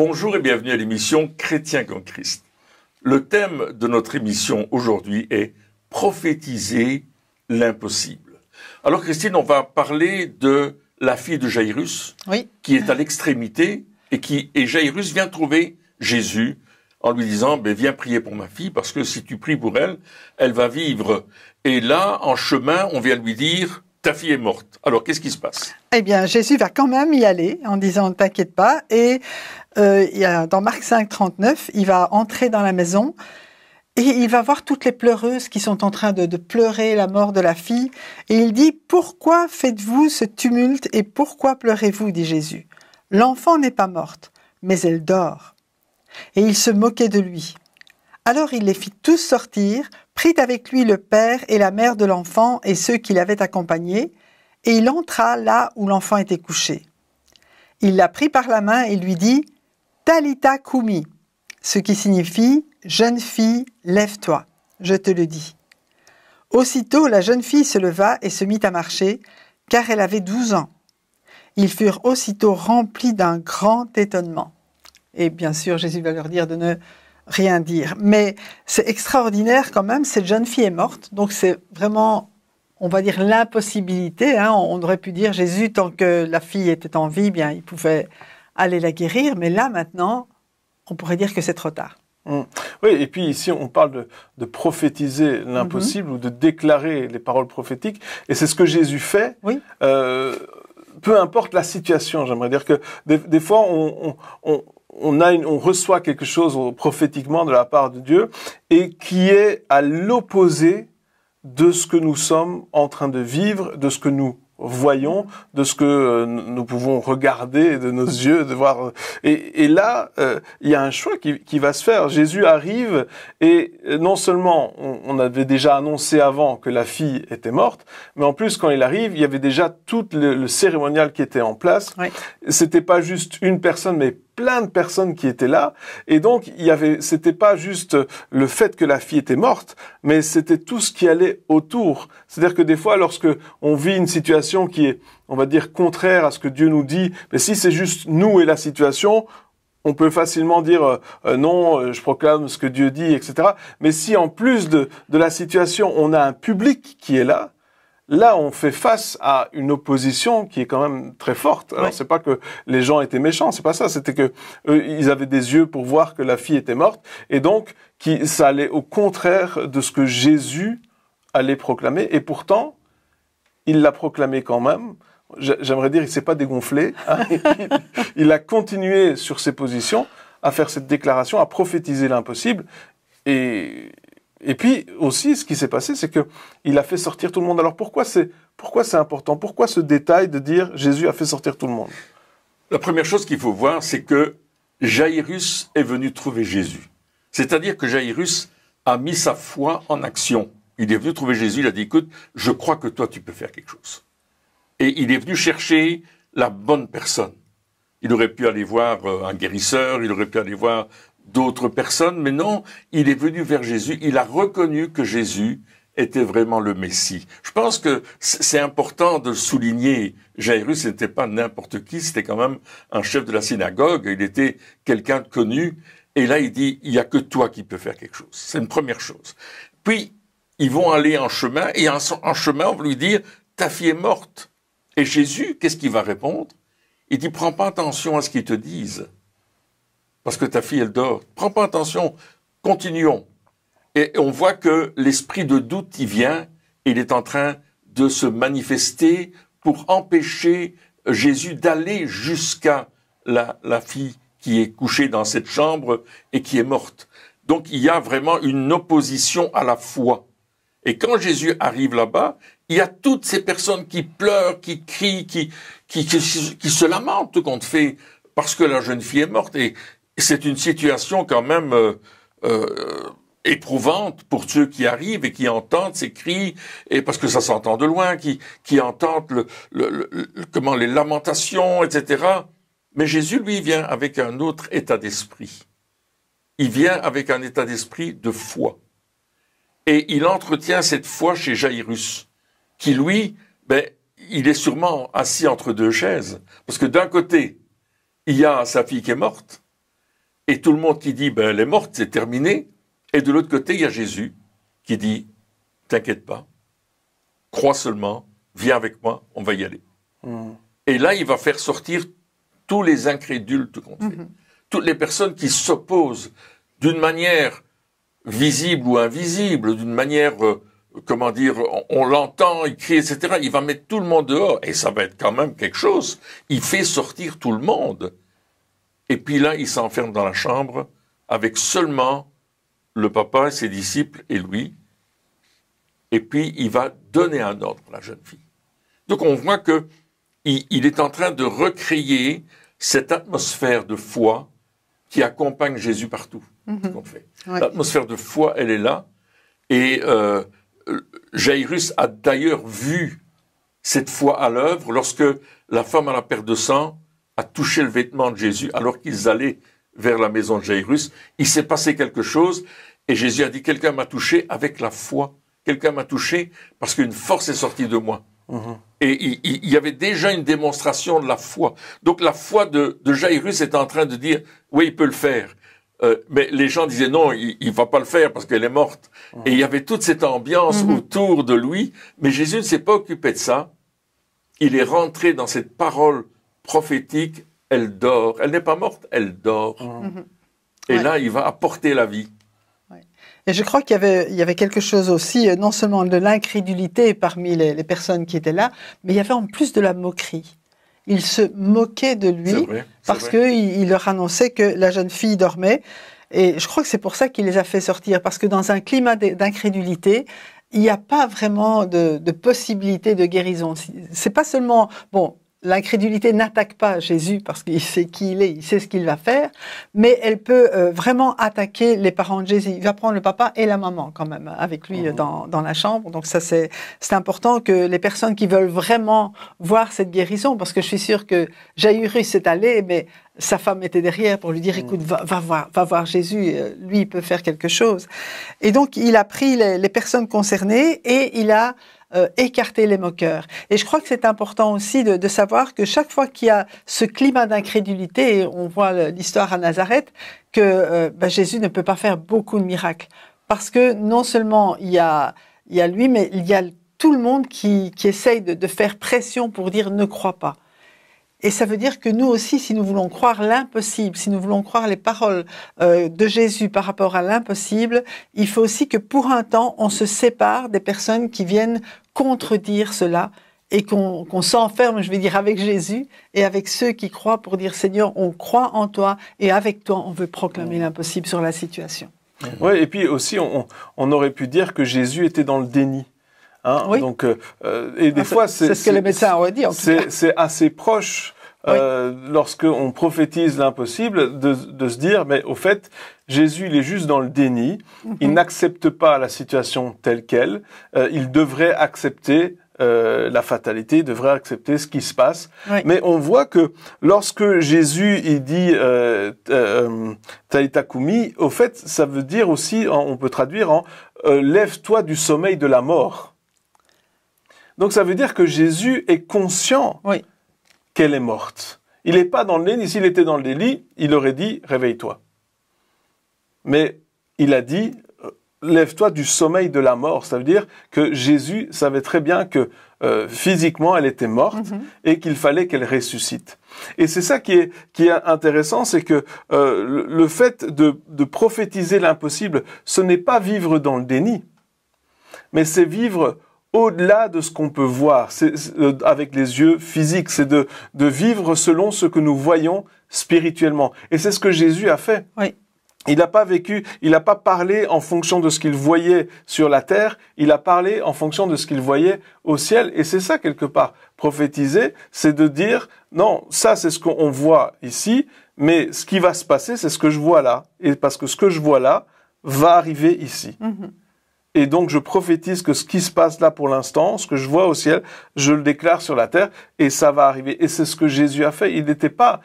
Bonjour et bienvenue à l'émission Chrétien comme Christ. Le thème de notre émission aujourd'hui est prophétiser l'impossible. Alors Christine, on va parler de la fille de Jairus, qui est à l'extrémité et Jairus vient trouver Jésus en lui disant viens prier pour ma fille parce que si tu pries pour elle, elle va vivre. Et là, en chemin, on vient lui dire ta fille est morte. Alors qu'est-ce qui se passe? Eh bien, Jésus va quand même y aller en disant « t'inquiète pas ». Et dans Marc 5, 39, il va entrer dans la maison et il va voir toutes les pleureuses qui sont en train de pleurer la mort de la fille. Et il dit « Pourquoi faites-vous ce tumulte et pourquoi pleurez-vous » dit Jésus. « L'enfant n'est pas morte, mais elle dort. » Et il se moquait de lui. Alors il les fit tous sortir, prit avec lui le père et la mère de l'enfant et ceux qui l'avaient accompagné, et il entra là où l'enfant était couché. Il la prit par la main et lui dit « Talitha koumi », ce qui signifie « Jeune fille, lève-toi, je te le dis ». Aussitôt la jeune fille se leva et se mit à marcher, car elle avait 12 ans. Ils furent aussitôt remplis d'un grand étonnement. Et bien sûr, Jésus va leur dire de ne rien dire. Mais c'est extraordinaire quand même, cette jeune fille est morte, donc c'est vraiment, on va dire, l'impossibilité. On aurait pu dire, Jésus, tant que la fille était en vie, bien, il pouvait aller la guérir, mais là, maintenant, on pourrait dire que c'est trop tard. Oui, et puis ici, on parle de prophétiser l'impossible ou de déclarer les paroles prophétiques, et c'est ce que Jésus fait. Oui. Peu importe la situation, j'aimerais dire que des fois, on reçoit quelque chose prophétiquement de la part de Dieu et qui est à l'opposé de ce que nous sommes en train de vivre, de ce que nous voyons, de ce que nous pouvons regarder de nos yeux, de voir. Et là, il y a un choix qui va se faire. Jésus arrive et non seulement on avait déjà annoncé avant que la fille était morte, mais en plus quand il arrive, il y avait déjà tout le cérémonial qui était en place. Oui. C'était pas juste une personne, mais plein de personnes qui étaient là, et donc c'était pas juste le fait que la fille était morte, mais c'était tout ce qui allait autour. C'est-à-dire que des fois, lorsque on vit une situation qui est, on va dire, contraire à ce que Dieu nous dit, mais si c'est juste nous et la situation, on peut facilement dire non, je proclame ce que Dieu dit, etc. Mais si en plus de la situation, on a un public qui est là, on fait face à une opposition qui est quand même très forte. Alors, c'est pas que les gens étaient méchants, c'est pas ça. C'était que ils avaient des yeux pour voir que la fille était morte, et donc ça allait au contraire de ce que Jésus allait proclamer. Et pourtant, il l'a proclamé quand même. J'aimerais dire, il s'est pas dégonflé. Il a continué sur ses positions, à faire cette déclaration, à prophétiser l'impossible. Et puis aussi, ce qui s'est passé, c'est que il a fait sortir tout le monde. Alors pourquoi c'est important? Pourquoi ce détail de dire Jésus a fait sortir tout le monde? La première chose qu'il faut voir, c'est que Jairus est venu trouver Jésus. C'est-à-dire que Jairus a mis sa foi en action. Il est venu trouver Jésus, il a dit, écoute, je crois que toi tu peux faire quelque chose. Et il est venu chercher la bonne personne. Il aurait pu aller voir un guérisseur, il aurait pu aller voir d'autres personnes, mais non, il est venu vers Jésus, il a reconnu que Jésus était vraiment le Messie. Je pense que c'est important de souligner, Jairus n'était pas n'importe qui, c'était quand même un chef de la synagogue, il était quelqu'un de connu, et là il dit, il n'y a que toi qui peux faire quelque chose. C'est une première chose. Puis, ils vont aller en chemin, et en chemin, on va lui dire, ta fille est morte. Et Jésus, qu'est-ce qu'il va répondre? Il dit, prends pas attention à ce qu'ils te disent. Parce que ta fille, elle dort. Prends pas attention. Continuons. Et on voit que l'esprit de doute, il vient, et il est en train de se manifester pour empêcher Jésus d'aller jusqu'à la fille qui est couchée dans cette chambre et qui est morte. Donc, il y a vraiment une opposition à la foi. Et quand Jésus arrive là-bas, il y a toutes ces personnes qui pleurent, qui crient, qui se lamentent, tout compte fait, parce que la jeune fille est morte. Et c'est une situation quand même éprouvante pour ceux qui arrivent et qui entendent ces cris, et parce que ça s'entend de loin, qui entendent les lamentations, etc. Mais Jésus, lui, vient avec un autre état d'esprit. Il vient avec un état d'esprit de foi. Et il entretient cette foi chez Jairus, qui lui, il est sûrement assis entre deux chaises. Parce que d'un côté, il y a sa fille qui est morte, et tout le monde qui dit, ben, elle est morte, c'est terminé. Et de l'autre côté, il y a Jésus qui dit, t'inquiète pas, crois seulement, viens avec moi, on va y aller. Et là, il va faire sortir tous les incrédules, tout compte fait. Toutes les personnes qui s'opposent d'une manière visible ou invisible, d'une manière, comment dire, on l'entend, il crie, etc. Il va mettre tout le monde dehors, et ça va être quand même quelque chose. Il fait sortir tout le monde. Et puis là, il s'enferme dans la chambre avec seulement le papa, ses disciples et lui. Et puis, il va donner un ordre à la jeune fille. Donc, on voit que il est en train de recréer cette atmosphère de foi qui accompagne Jésus partout. Qu'on fait. Ouais. L'atmosphère de foi, elle est là. Et Jairus a d'ailleurs vu cette foi à l'œuvre lorsque la femme à la perte de sang a touché le vêtement de Jésus alors qu'ils allaient vers la maison de Jairus. Il s'est passé quelque chose et Jésus a dit, quelqu'un m'a touché avec la foi. Quelqu'un m'a touché parce qu'une force est sortie de moi. Et il y avait déjà une démonstration de la foi. Donc la foi de Jairus est en train de dire, oui, il peut le faire. Mais les gens disaient, non, il va pas le faire parce qu'elle est morte. Et il y avait toute cette ambiance autour de lui. Mais Jésus ne s'est pas occupé de ça. Il est rentré dans cette parole prophétique, elle dort. Elle n'est pas morte, elle dort. Et là, il va apporter la vie. Et je crois qu'il y avait quelque chose aussi, non seulement de l'incrédulité parmi les personnes qui étaient là, mais il y avait en plus de la moquerie. Ils se moquaient de lui parce qu'il leur annonçait que la jeune fille dormait. Et je crois que c'est pour ça qu'il les a fait sortir, parce que dans un climat d'incrédulité, il n'y a pas vraiment de possibilité de guérison. C'est pas seulement, bon, l'incrédulité n'attaque pas Jésus parce qu'il sait qui il est, il sait ce qu'il va faire, mais elle peut vraiment attaquer les parents de Jésus. Il va prendre le papa et la maman quand même avec lui dans la chambre. Donc ça c'est important que les personnes qui veulent vraiment voir cette guérison, parce que je suis sûre que Jairus est allé, mais sa femme était derrière pour lui dire, écoute, va voir Jésus, lui il peut faire quelque chose. Et donc il a pris les personnes concernées et il a écarter les moqueurs. Et je crois que c'est important aussi de savoir que chaque fois qu'il y a ce climat d'incrédulité, et on voit l'histoire à Nazareth, que Jésus ne peut pas faire beaucoup de miracles. Parce que non seulement il y a lui, mais il y a tout le monde qui essaye de faire pression pour dire ne crois pas. Et ça veut dire que nous aussi, si nous voulons croire l'impossible, si nous voulons croire les paroles de Jésus par rapport à l'impossible, il faut aussi que pour un temps, on se sépare des personnes qui viennent contredire cela et qu'on s'enferme, je vais dire, avec Jésus et avec ceux qui croient pour dire, Seigneur, on croit en toi et avec toi, on veut proclamer l'impossible sur la situation. Oui, et puis aussi, on aurait pu dire que Jésus était dans le déni. Hein, oui. Donc, et des fois, c'est ce que les médecins auraient dit. C'est assez proche lorsqu'on prophétise l'impossible de se dire, mais au fait, Jésus, il est juste dans le déni. Il n'accepte pas la situation telle qu'elle. Il devrait accepter la fatalité, il devrait accepter ce qui se passe. Oui. Mais on voit que lorsque Jésus il dit Talita Kumi, au fait, ça veut dire aussi, on peut traduire en lève-toi du sommeil de la mort. Donc ça veut dire que Jésus est conscient qu'elle est morte. Il n'est pas dans le déni. S'il était dans le déni, il aurait dit « réveille-toi ». Mais il a dit « lève-toi du sommeil de la mort ». Ça veut dire que Jésus savait très bien que physiquement elle était morte et qu'il fallait qu'elle ressuscite. Et c'est ça qui est intéressant, c'est que le fait de prophétiser l'impossible, ce n'est pas vivre dans le déni, mais c'est vivre au-delà de ce qu'on peut voir, avec les yeux physiques, c'est de vivre selon ce que nous voyons spirituellement. Et c'est ce que Jésus a fait. Oui. Il n'a pas vécu, il n'a pas parlé en fonction de ce qu'il voyait sur la terre, il a parlé en fonction de ce qu'il voyait au ciel. Et c'est ça, quelque part, prophétiser, c'est de dire, non, ça c'est ce qu'on voit ici, mais ce qui va se passer, c'est ce que je vois là. Et parce que ce que je vois là va arriver ici. Et donc, je prophétise que ce qui se passe là pour l'instant, ce que je vois au ciel, je le déclare sur la terre et ça va arriver. Et c'est ce que Jésus a fait. Il n'était pas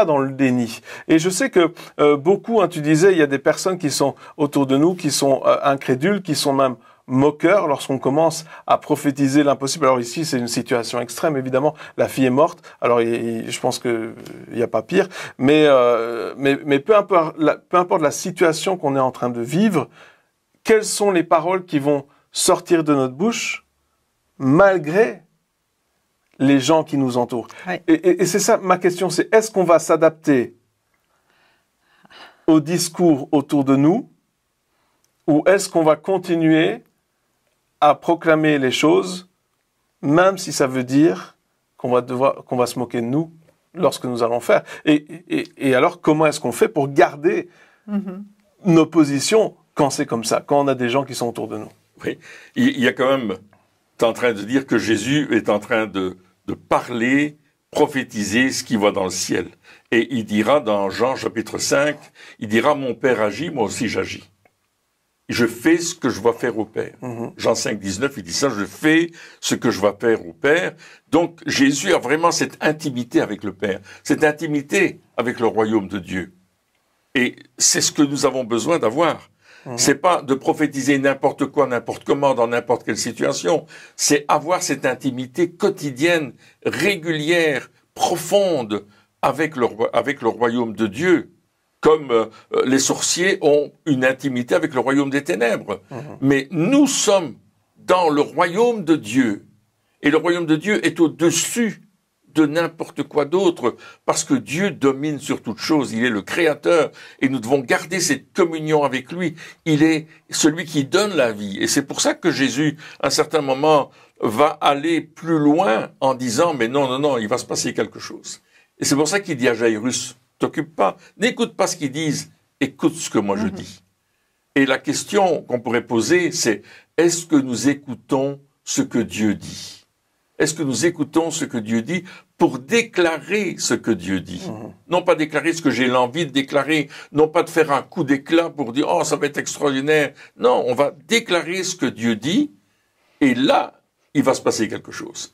dans le déni. Et je sais que beaucoup, tu disais, il y a des personnes qui sont autour de nous, qui sont incrédules, qui sont même moqueur lorsqu'on commence à prophétiser l'impossible. Alors ici, c'est une situation extrême, évidemment. La fille est morte. Alors, je pense que il n'y a pas pire. Mais peu importe la situation qu'on est en train de vivre, quelles sont les paroles qui vont sortir de notre bouche, malgré les gens qui nous entourent. Ouais. Et c'est ça, ma question, c'est est-ce qu'on va s'adapter au discours autour de nous, ou est-ce qu'on va continuer à proclamer les choses, même si ça veut dire qu'on va se moquer de nous lorsque nous allons faire. Et alors, comment est-ce qu'on fait pour garder nos positions quand c'est comme ça, quand on a des gens qui sont autour de nous? Oui, il y a quand même, tu es en train de dire que Jésus est en train de parler, prophétiser ce qu'il voit dans le ciel. Et il dira dans Jean chapitre 5, il dira « Mon Père agit, moi aussi j'agis. Je fais ce que je vois faire au Père. Jean 5, 19, il dit ça, je fais ce que je vois faire au Père. Donc Jésus a vraiment cette intimité avec le Père, cette intimité avec le royaume de Dieu. Et c'est ce que nous avons besoin d'avoir. C'est pas de prophétiser n'importe quoi, n'importe comment, dans n'importe quelle situation. C'est avoir cette intimité quotidienne, régulière, profonde avec le royaume de Dieu. Comme les sorciers ont une intimité avec le royaume des ténèbres. Mais nous sommes dans le royaume de Dieu. Et le royaume de Dieu est au-dessus de n'importe quoi d'autre, parce que Dieu domine sur toute chose, il est le Créateur, et nous devons garder cette communion avec lui. Il est celui qui donne la vie, et c'est pour ça que Jésus, à un certain moment, va aller plus loin en disant, mais non, il va se passer quelque chose. Et c'est pour ça qu'il dit à Jairus, t'occupe pas, n'écoute pas ce qu'ils disent, écoute ce que moi je dis. Et la question qu'on pourrait poser, c'est, est-ce que nous écoutons ce que Dieu dit? Est-ce que nous écoutons ce que Dieu dit pour déclarer ce que Dieu dit? Non pas déclarer ce que j'ai l'envie de déclarer, non pas de faire un coup d'éclat pour dire « Oh, ça va être extraordinaire ». Non, on va déclarer ce que Dieu dit, et là, il va se passer quelque chose.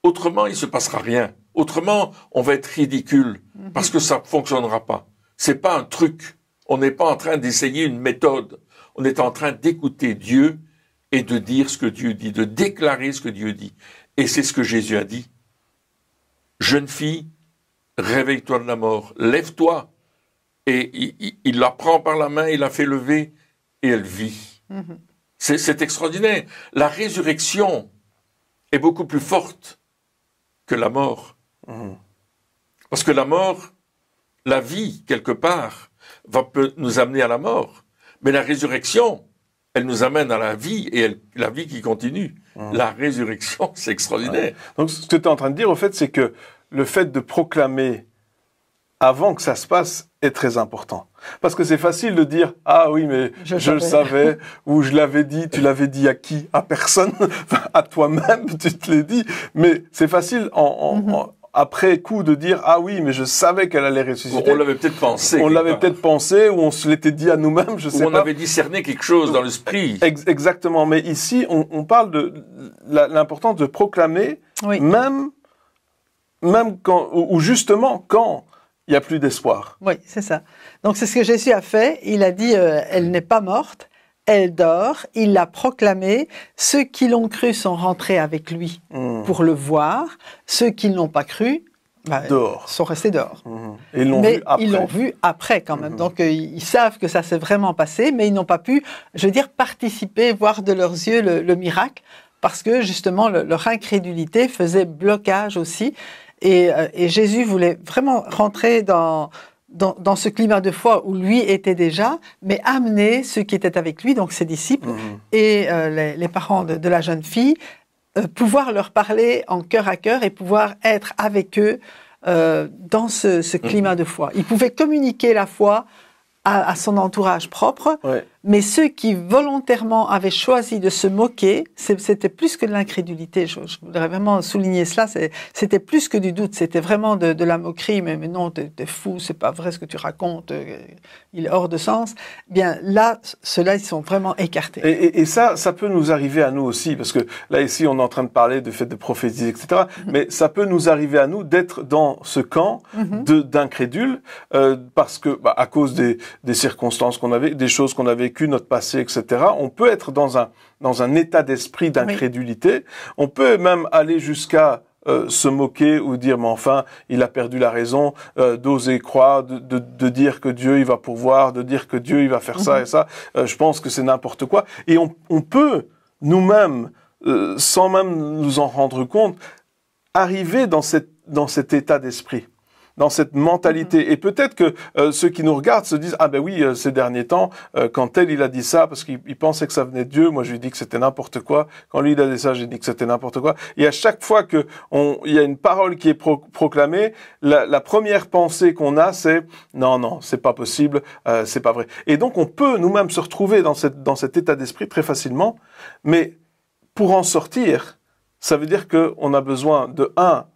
Autrement, il se passera rien. Autrement, on va être ridicule, parce que ça ne fonctionnera pas. C'est pas un truc. On n'est pas en train d'essayer une méthode. On est en train d'écouter Dieu et de dire ce que Dieu dit, de déclarer ce que Dieu dit. Et c'est ce que Jésus a dit. Jeune fille, réveille-toi de la mort, lève-toi. Et il la prend par la main, il la fait lever, et elle vit. C'est extraordinaire. La résurrection est beaucoup plus forte que la mort. Parce que la mort, la vie, quelque part, peut nous amener à la mort. Mais la résurrection, elle nous amène à la vie, et la vie qui continue. La résurrection, c'est extraordinaire. Donc, ce que tu es en train de dire, au fait, c'est que le fait de proclamer avant que ça se passe est très important. Parce que c'est facile de dire « Ah oui, mais je le savais » ou « Je l'avais dit ». Tu l'avais dit à qui? À personne. À toi-même, tu te l'as dit. Mais c'est facile après coup de dire « Ah oui, mais je savais qu'elle allait ressusciter ». On l'avait peut-être pensé. On l'avait peut-être pensé, ou on se l'était dit à nous-mêmes, je sais pas. Ou on avait discerné quelque chose dans l'esprit. Exactement. Mais ici, on parle de l'importance de proclamer, même quand, ou justement quand il n'y a plus d'espoir. Oui, c'est ça. Donc c'est ce que Jésus a fait. Il a dit elle n'est pas morte, elle dort. Il l'a proclamé. Ceux qui l'ont cru sont rentrés avec lui pour le voir. Ceux qui ne l'ont pas cru sont restés dehors. Et ils l'ont vu après. Ils l'ont vu après quand même. Donc ils savent que ça s'est vraiment passé, mais ils n'ont pas pu, je veux dire, participer, voir de leurs yeux le miracle, parce que justement leur incrédulité faisait blocage aussi. Et Jésus voulait vraiment rentrer dans ce climat de foi où lui était déjà, mais amener ceux qui étaient avec lui, donc ses disciples, et les parents de la jeune fille, pouvoir leur parler en cœur à cœur et pouvoir être avec eux dans ce climat de foi. Il pouvait communiquer la foi à son entourage propre, mais ceux qui volontairement avaient choisi de se moquer, c'était plus que de l'incrédulité. Je voudrais vraiment souligner cela. C'était plus que du doute. C'était vraiment de la moquerie. Mais non, t'es fou, c'est pas vrai ce que tu racontes. Il est hors de sens. Bien là, ceux-là, ils sont vraiment écartés. Et ça peut nous arriver à nous aussi, parce que là ici, on est en train de parler du fait de prophétiser, etc. Mais ça peut nous arriver à nous d'être dans ce camp d'incrédules, parce que à cause des circonstances qu'on avait, des choses qu'on a vécues, vécu, notre passé, etc., on peut être dans un état d'esprit d'incrédulité. Oui. On peut même aller jusqu'à se moquer ou dire mais enfin il a perdu la raison, d'oser croire, de dire que Dieu il va pourvoir, de dire que Dieu il va faire ça et ça. Je pense que c'est n'importe quoi. Et on peut nous-mêmes, sans même nous en rendre compte, arriver dans cet état d'esprit, dans cette mentalité. Et peut-être que ceux qui nous regardent se disent « Ah ben oui, ces derniers temps, quand tel il a dit ça, parce qu'il pensait que ça venait de Dieu, moi je lui ai dit que c'était n'importe quoi. Quand lui il a dit ça, j'ai dit que c'était n'importe quoi. » Et à chaque fois qu'il y a une parole qui est proclamée, la première pensée qu'on a, c'est « Non, c'est pas possible, c'est pas vrai. » Et donc on peut nous-mêmes se retrouver dans cet état d'esprit très facilement, mais pour en sortir, ça veut dire qu'on a besoin de,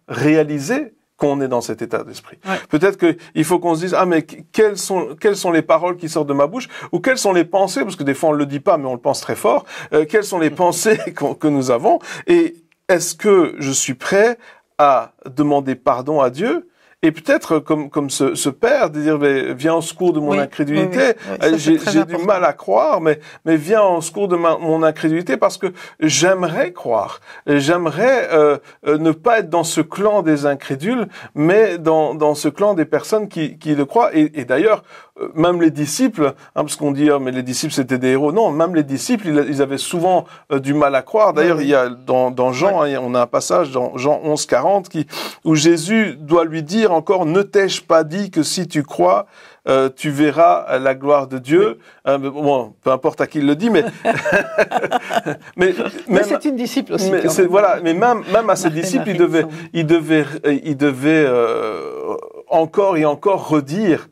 réaliser qu'on est dans cet état d'esprit. Ouais. Peut-être qu'il faut qu'on se dise, mais quelles sont les paroles qui sortent de ma bouche, ou quelles sont les pensées, parce que des fois on le dit pas, mais on le pense très fort, quelles sont les pensées que nous avons, et est-ce que je suis prêt à demander pardon à Dieu? Et peut-être, comme ce père, de dire, viens au secours de mon incrédulité. Oui. J'ai du mal à croire, mais viens au secours de mon incrédulité parce que j'aimerais croire. J'aimerais ne pas être dans ce clan des incrédules, mais dans ce clan des personnes qui le croient. Et d'ailleurs, même les disciples, parce qu'on dit, mais les disciples c'était des héros. Non, même les disciples, ils avaient souvent du mal à croire. D'ailleurs, il y a dans Jean, on a un passage dans Jean 11:40 où Jésus doit lui dire encore, ne t'ai-je pas dit que si tu crois, tu verras la gloire de Dieu. Bon, peu importe à qui il le dit, mais mais c'est une disciple aussi. Mais même à ses disciples, il devait encore et encore redire.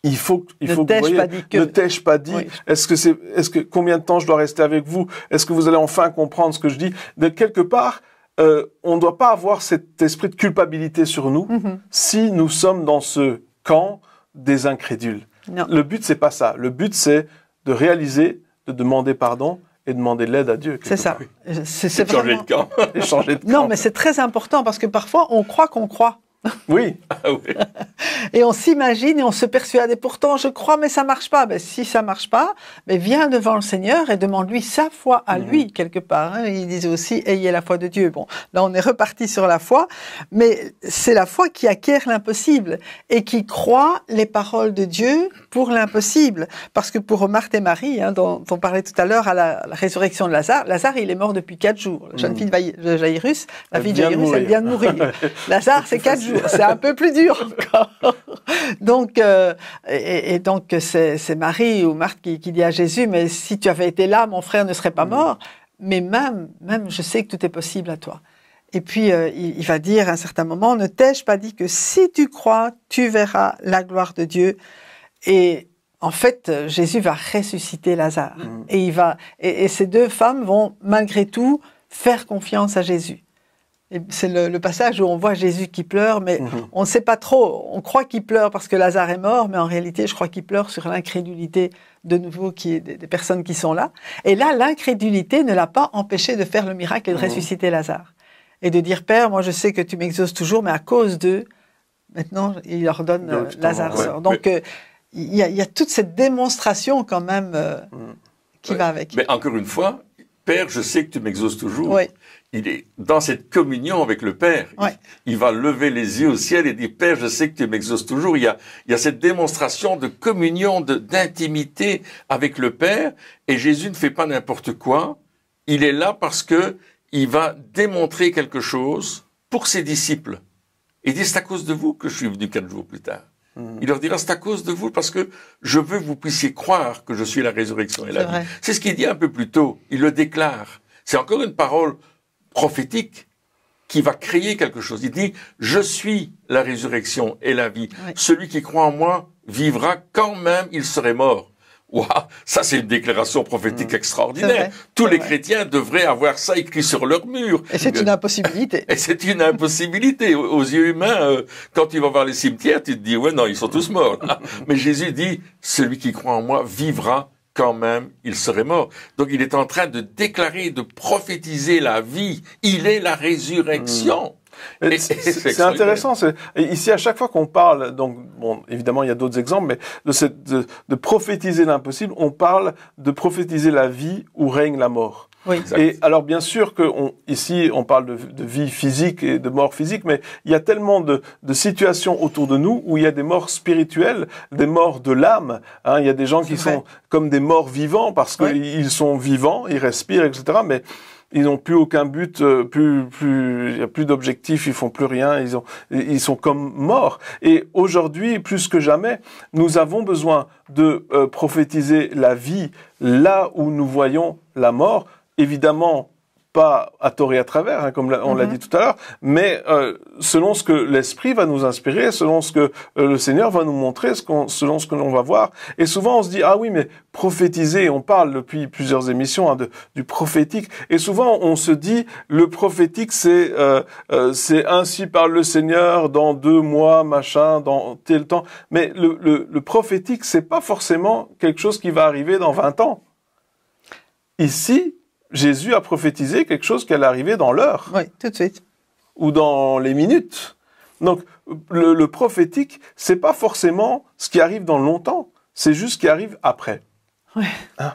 Il faut ne t'ai-je pas dit. Oui. Est-ce que combien de temps je dois rester avec vous? Est-ce que vous allez enfin comprendre ce que je dis? De quelque part, on ne doit pas avoir cet esprit de culpabilité sur nous si nous sommes dans ce camp des incrédules. Non. Le but, c'est pas ça. Le but, c'est de réaliser, de demander pardon et demander de l'aide à Dieu. C'est ça. C'est changer de camp. Changer de camp. Non, mais c'est très important parce que parfois, on croit qu'on croit. Oui. Et on s'imagine et on se persuade. Et pourtant, je crois, mais ça marche pas. Ben, si ça marche pas, viens devant le Seigneur et demande-lui sa foi à lui, quelque part. Il disait aussi, ayez la foi de Dieu. Bon, là, on est reparti sur la foi. Mais c'est la foi qui acquiert l'impossible et qui croit les paroles de Dieu pour l'impossible. Parce que pour Marthe et Marie, dont on parlait tout à l'heure à la résurrection de Lazare, il est mort depuis 4 jours. La jeune fille de Jairus, la fille de Jairus, elle vient de mourir. Lazare, c'est 4 jours. C'est un peu plus dur encore. Donc, donc c'est Marie ou Marthe qui dit à Jésus, mais si tu avais été là, mon frère ne serait pas mort. Mais même, je sais que tout est possible à toi. Et puis, il va dire à un certain moment, ne t'ai-je pas dit que si tu crois, tu verras la gloire de Dieu. Et en fait, Jésus va ressusciter Lazare. Et ces deux femmes vont, malgré tout, faire confiance à Jésus. Et c'est le passage où on voit Jésus qui pleure, mais on ne sait pas trop. On croit qu'il pleure parce que Lazare est mort, mais en réalité, je crois qu'il pleure sur l'incrédulité de nouveau des personnes qui sont là. Et là, l'incrédulité ne l'a pas empêché de faire le miracle et de ressusciter Lazare. Et de dire, Père, moi je sais que tu m'exauces toujours, mais à cause d'eux, maintenant, il leur donne Lazare sort. Donc, il y a toute cette démonstration quand même qui va avec. Mais encore une fois, Père, je sais que tu m'exauces toujours. Oui. Il est dans cette communion avec le Père. Ouais. Il va lever les yeux au ciel et dire, Père, je sais que tu m'exauces toujours. Il y a cette démonstration de communion, d'intimité avec le Père. Et Jésus ne fait pas n'importe quoi. Il est là parce que il va démontrer quelque chose pour ses disciples. Il dit, c'est à cause de vous que je suis venu 4 jours plus tard. Il leur dira, c'est à cause de vous parce que je veux que vous puissiez croire que je suis la résurrection et la vie. C'est ce qu'il dit un peu plus tôt. Il le déclare. C'est encore une parole prophétique qui va créer quelque chose. Il dit, je suis la résurrection et la vie. Oui. Celui qui croit en moi vivra quand même il serait mort. Waouh, ça c'est une déclaration prophétique extraordinaire. Tous les chrétiens devraient avoir ça écrit sur leur mur. Et c'est une impossibilité. Et c'est une impossibilité. Aux yeux humains, quand tu vas voir les cimetières, tu te dis, ouais, non, ils sont tous morts. Mais Jésus dit, celui qui croit en moi vivra quand même, il serait mort. Donc il est en train de déclarer, de prophétiser la vie. Il est la résurrection. C'est intéressant. Ici, à chaque fois qu'on parle, donc, bon, évidemment, il y a d'autres exemples, mais de prophétiser l'impossible, on parle de prophétiser la vie où règne la mort. Oui. Et alors, bien sûr que ici, on parle de vie physique et de mort physique, mais il y a tellement de situations autour de nous où il y a des morts spirituelles, des morts de l'âme. Hein, il y a des gens qui sont comme des morts vivants parce qu'ils sont vivants, ils respirent, etc. Mais ils n'ont plus aucun but, il y a plus d'objectif, ils font plus rien, ils sont comme morts. Et aujourd'hui, plus que jamais, nous avons besoin de prophétiser la vie là où nous voyons la mort. Évidemment, pas à tort et à travers, hein, comme on l'a dit tout à l'heure, mais selon ce que l'Esprit va nous inspirer, selon ce que le Seigneur va nous montrer, selon ce que l'on va voir. Et souvent, on se dit, ah oui, mais prophétiser, on parle depuis plusieurs émissions hein, du prophétique, et souvent, on se dit, le prophétique, c'est ainsi parle le Seigneur dans 2 mois, machin, dans tel temps. Mais le prophétique, c'est pas forcément quelque chose qui va arriver dans 20 ans. Ici, Jésus a prophétisé quelque chose qui allait arriver dans l'heure. Oui, tout de suite. Ou dans les minutes. Donc, le prophétique, c'est pas forcément ce qui arrive dans longtemps. C'est juste ce qui arrive après. Oui. Hein?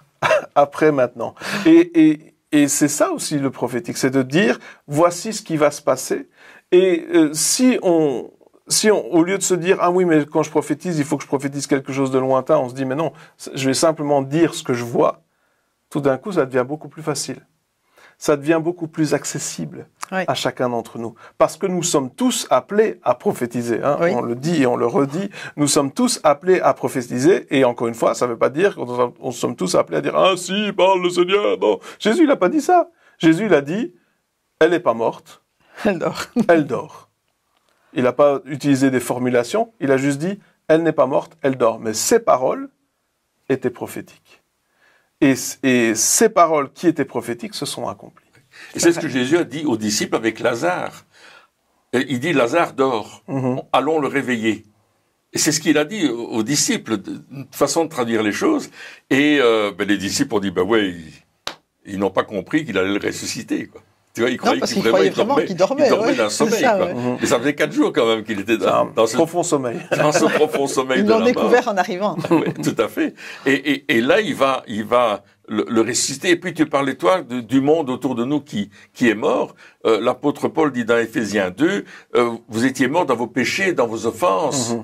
Après maintenant. Et c'est ça aussi le prophétique. C'est de dire, voici ce qui va se passer. Et si au lieu de se dire, ah oui, mais quand je prophétise, il faut que je prophétise quelque chose de lointain, on se dit, mais non, je vais simplement dire ce que je vois. Tout d'un coup, ça devient beaucoup plus facile. Ça devient beaucoup plus accessible à chacun d'entre nous. Parce que nous sommes tous appelés à prophétiser. Hein. On le dit et on le redit. Nous sommes tous appelés à prophétiser. Et encore une fois, ça ne veut pas dire qu'on sommes tous appelés à dire « Ah si, parle le Seigneur ». Non, Jésus, il n'a pas dit ça. Jésus, il a dit « Elle n'est pas morte. Elle dort. Elle dort ». Il n'a pas utilisé des formulations. Il a juste dit « Elle n'est pas morte, elle dort ». Mais ses paroles étaient prophétiques. Et ces paroles qui étaient prophétiques se sont accomplies. Et c'est ce que Jésus a dit aux disciples avec Lazare. Il dit, Lazare dort, allons le réveiller. Et c'est ce qu'il a dit aux disciples, une façon de traduire les choses. Et les disciples ont dit, ils n'ont pas compris qu'il allait le ressusciter, quoi. Tu vois, ils croyaient vraiment qu'il dormait. Il dormait d'un sommeil, ça, quoi. Et ça faisait 4 jours quand même qu'il était dans ce profond sommeil. Dans ce profond sommeil. Ils l'ont découvert en arrivant. Oui, tout à fait. Et là, il va le ressusciter. Et puis tu parlais toi du monde autour de nous qui est mort. L'apôtre Paul dit dans Éphésiens 2, vous étiez morts dans vos péchés, dans vos offenses.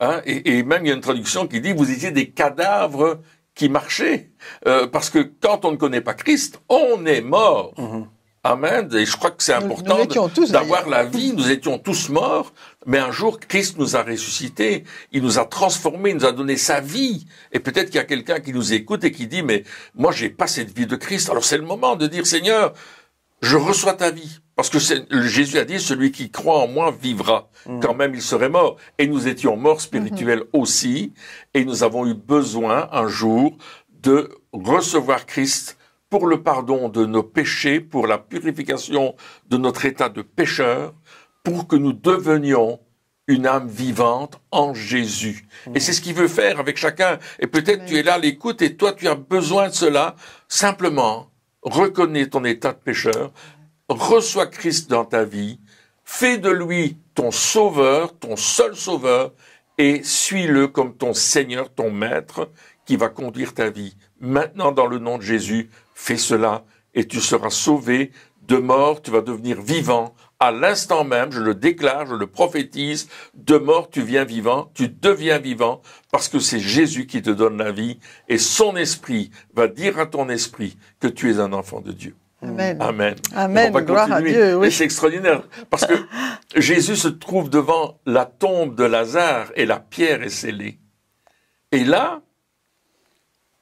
Hein, et même il y a une traduction qui dit, vous étiez des cadavres qui marchaient. Parce que quand on ne connaît pas Christ, on est mort. Amen. Et je crois que c'est important d'avoir la vie. Nous étions tous morts, mais un jour, Christ nous a ressuscités. Il nous a transformés, il nous a donné sa vie. Et peut-être qu'il y a quelqu'un qui nous écoute et qui dit, mais moi, j'ai pas cette vie de Christ. Alors c'est le moment de dire, Seigneur, je reçois ta vie. Parce que Jésus a dit, celui qui croit en moi vivra. Quand même, il serait mort. Et nous étions morts spirituels aussi. Et nous avons eu besoin, un jour, de recevoir Christ pour le pardon de nos péchés, pour la purification de notre état de pécheur, pour que nous devenions une âme vivante en Jésus. Et c'est ce qu'il veut faire avec chacun. Et peut-être tu es là à l'écoute et toi tu as besoin de cela. Simplement, reconnais ton état de pécheur, reçois Christ dans ta vie, fais de lui ton sauveur, ton seul sauveur, et suis-le comme ton Seigneur, ton Maître, qui va conduire ta vie. Maintenant, dans le nom de Jésus, fais cela et tu seras sauvé de mort, tu vas devenir vivant. À l'instant même, je le déclare, je le prophétise, de mort tu viens vivant, tu deviens vivant, parce que c'est Jésus qui te donne la vie et son esprit va dire à ton esprit que tu es un enfant de Dieu. Amen. Amen. Amen. Gloire à Dieu, oui. Et c'est extraordinaire, parce que Jésus se trouve devant la tombe de Lazare et la pierre est scellée. Et là,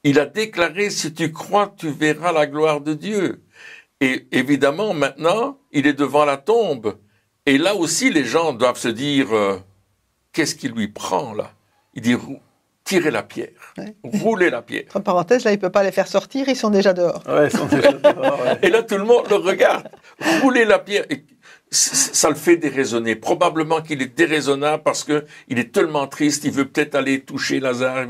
il a déclaré, si tu crois, tu verras la gloire de Dieu. Et évidemment, maintenant, il est devant la tombe. Et là aussi, les gens doivent se dire, qu'est-ce qui lui prend là? Il dit, tirez la pierre, roulez la pierre. Entre parenthèses, là, il ne peut pas les faire sortir, ils sont déjà dehors. Ouais, ils sont déjà dehors, ouais. Et là, tout le monde le regarde, roulez la pierre. Et ça le fait déraisonner. Probablement qu'il est déraisonnable parce que il est tellement triste, il veut peut-être aller toucher Lazare.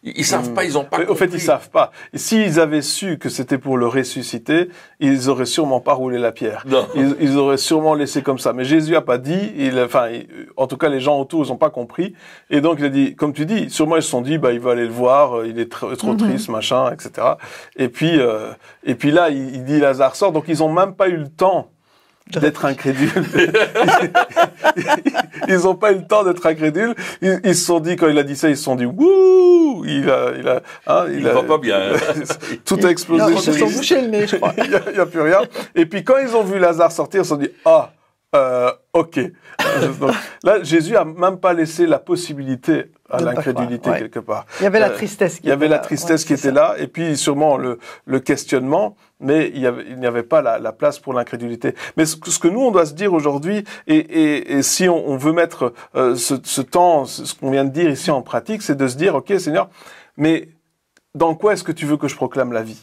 Ils savent pas, ils ont pas compris. Au fait, ils savent pas. Et s'ils avaient su que c'était pour le ressusciter, ils auraient sûrement pas roulé la pierre. Ils auraient sûrement laissé comme ça. Mais Jésus a pas dit. En tout cas, les gens autour, ils ont pas compris. Et donc, il a dit, comme tu dis, sûrement ils se sont dit, il va aller le voir, il est trop triste, machin, etc. Et puis là, il dit Lazare sort. Donc, ils ont même pas eu le temps d'être incrédules. Ils n'ont pas eu le temps d'être incrédules. Ils se sont dit, quand il a dit ça, ils se sont dit, wouh, il va pas bien. Tout a explosé. Non, ils se sont bouchés le nez, je crois. Il y a plus rien. Et puis quand ils ont vu Lazare sortir, ils se sont dit, ok. Donc, là, Jésus a même pas laissé la possibilité à l'incrédulité quelque part. Il y avait la tristesse qui était là. Il y avait la tristesse qui était là, et puis sûrement le questionnement, mais il n'y avait pas la place pour l'incrédulité. Mais ce que nous, on doit se dire aujourd'hui, et si on veut mettre ce temps, ce qu'on vient de dire ici en pratique, c'est de se dire, ok Seigneur, mais dans quoi est-ce que tu veux que je proclame la vie ?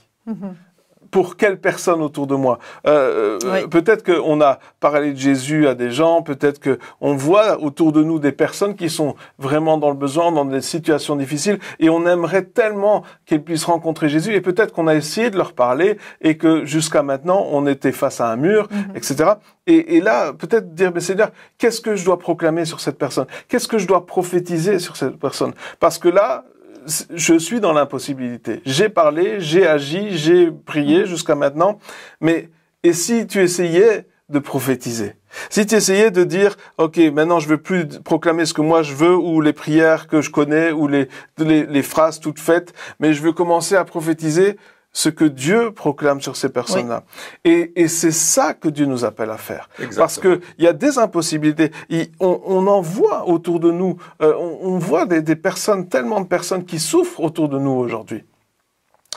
Pour quelle personne autour de moi? Peut-être qu'on a parlé de Jésus à des gens, peut-être qu'on voit autour de nous des personnes qui sont vraiment dans le besoin, dans des situations difficiles, et on aimerait tellement qu'ils puissent rencontrer Jésus, et peut-être qu'on a essayé de leur parler, et que jusqu'à maintenant, on était face à un mur, etc. Et là, peut-être dire, mais Seigneur, qu'est-ce que je dois proclamer sur cette personne? Qu'est-ce que je dois prophétiser sur cette personne? Parce que là, je suis dans l'impossibilité. J'ai parlé, j'ai agi, j'ai prié jusqu'à maintenant, mais et si tu essayais de prophétiser? Si tu essayais de dire, ok, maintenant je veux plus proclamer ce que moi je veux, ou les prières que je connais, ou les phrases toutes faites, mais je veux commencer à prophétiser ce que Dieu proclame sur ces personnes-là. Oui. Et c'est ça que Dieu nous appelle à faire. Exactement. Parce que il y a des impossibilités. On en voit autour de nous. On voit des personnes, tellement de personnes qui souffrent autour de nous aujourd'hui.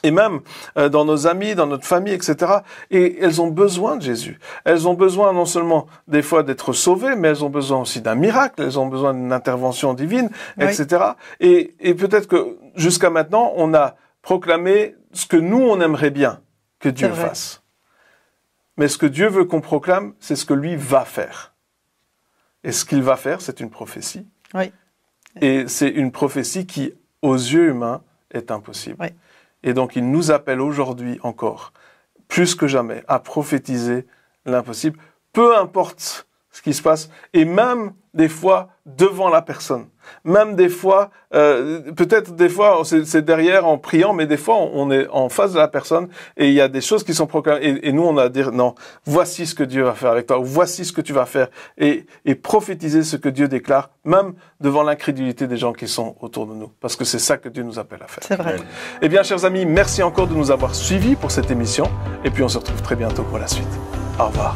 Et même dans nos amis, dans notre famille, etc. Et elles ont besoin de Jésus. Elles ont besoin non seulement des fois d'être sauvées, mais elles ont besoin aussi d'un miracle. Elles ont besoin d'une intervention divine, etc. Et peut-être que jusqu'à maintenant, on a proclamer ce que nous, on aimerait bien que Dieu fasse. Mais ce que Dieu veut qu'on proclame, c'est ce que lui va faire. Et ce qu'il va faire, c'est une prophétie. Oui. Et c'est une prophétie qui, aux yeux humains, est impossible. Oui. Et donc, il nous appelle aujourd'hui encore, plus que jamais, à prophétiser l'impossible, peu importe ce qui se passe, et même des fois devant la personne. Même des fois, peut-être des fois c'est derrière en priant, mais des fois on est en face de la personne et il y a des choses qui sont proclamées et nous on a à dire non, voici ce que Dieu va faire avec toi, voici ce que tu vas faire et prophétiser ce que Dieu déclare, même devant l'incrédulité des gens qui sont autour de nous, parce que c'est ça que Dieu nous appelle à faire. C'est vrai. Eh bien, chers amis, merci encore de nous avoir suivis pour cette émission et puis on se retrouve très bientôt pour la suite. Au revoir.